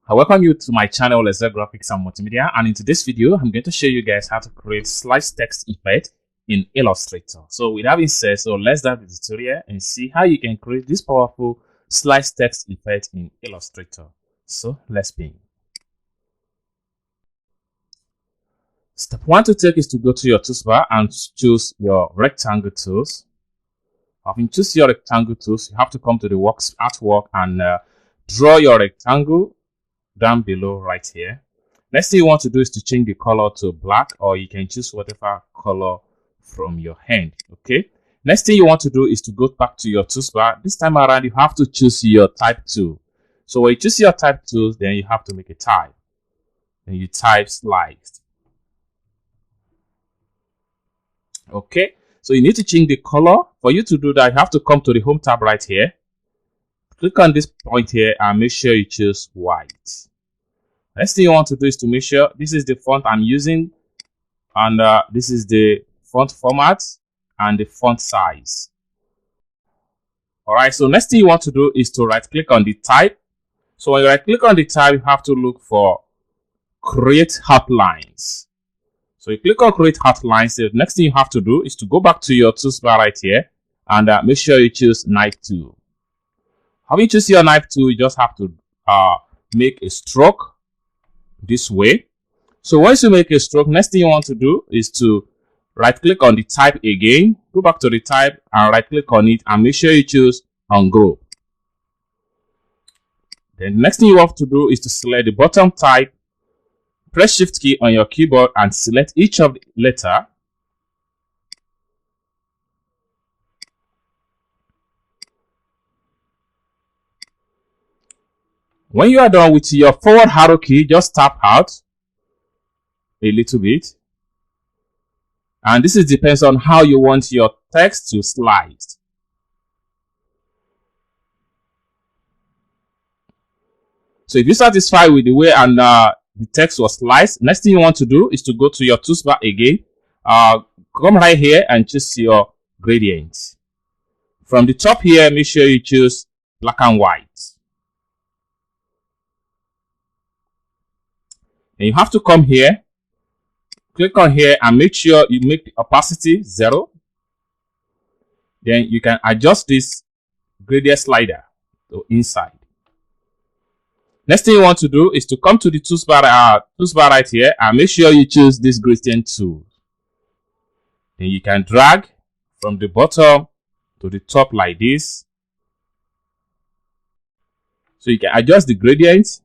I welcome you to my channel, Laser Graphics and Multimedia, and in today's video, I'm going to show you guys how to create slice text effect in Illustrator. So with that being said, let's start the tutorial and see how you can create this powerful slice text effect in Illustrator. So let's begin. Step 1 to take is to go to your toolbar and choose your rectangle tools. Having choose your rectangle tools, you have to come to the artwork and draw your rectangle down below right here. Next thing you want to do is to change the color to black, or you can choose whatever color from your hand. Okay. Next thing you want to do is to go back to your toolbar. This time around, you have to choose your type tool. So when you choose your type tools, then you have to make a type. Then you type slice. Okay. So you need to change the color. For you to do that, you have to come to the home tab right here. Click on this point here and make sure you choose white. Next thing you want to do is to make sure this is the font I'm using, and this is the font format and the font size. Alright, so next thing you want to do is to right click on the type. So when you right click on the type, you have to look for create outlines. So you click on create outlines. The next thing you have to do is to go back to your toolbar right here and make sure you choose knife tool. Having you choose your knife tool, you just have to make a stroke this way. So once you make a stroke, next thing you want to do is to right click on the type again, go back to the type and right click on it and make sure you choose ungroup. Then the next thing you have to do is to select the bottom type, press shift key on your keyboard and select each of the letter. When you are done with your forward arrow key, just tap out a little bit. And this depends on how you want your text to slice. So if you're satisfied with the way and the text was sliced, next thing you want to do is to go to your toolbar again. Come right here and choose your gradient. From the top here, make sure you choose black and white. And you have to come here, click on here and make sure you make the opacity 0. Then you can adjust this gradient slider to inside. Next thing you want to do is to come to the toolbar right here and make sure you choose this gradient tool. Then you can drag from the bottom to the top like this. So you can adjust the gradient.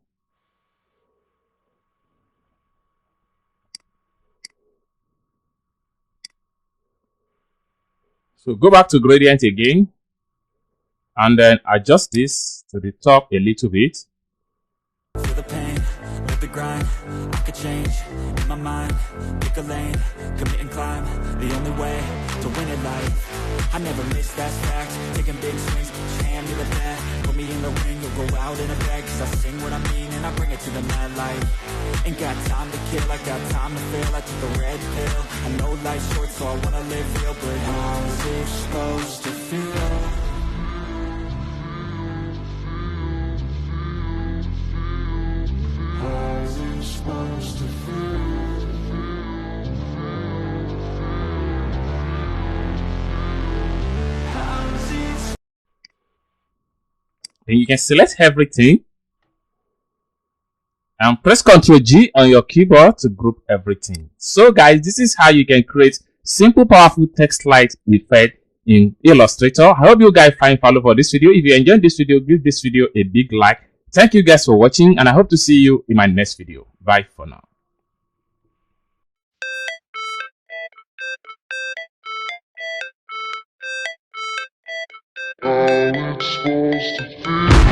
So go back to gradient again and then adjust this to the top a little bit. Feel the pain, live the grind, I could change, in my mind, pick a lane, commit and climb, the only way to win at life. I never miss, that's fact, taking big swings, put your hand to the bat, put me in the ring, you'll go out in a bag, cause I sing what I mean and I bring it to the mad light. Ain't got time to kill, I got time to feel, I took the red pill, I know life's short so I wanna live real, but how's it supposed to feel? Then you can select everything and press Ctrl G on your keyboard to group everything. So guys, this is how you can create simple powerful text slice effect in Illustrator. I hope you guys find value for this video. If you enjoyed this video, give this video a big like. Thank you guys for watching and I hope to see you in my next video. Bye for now. How it's supposed to feel.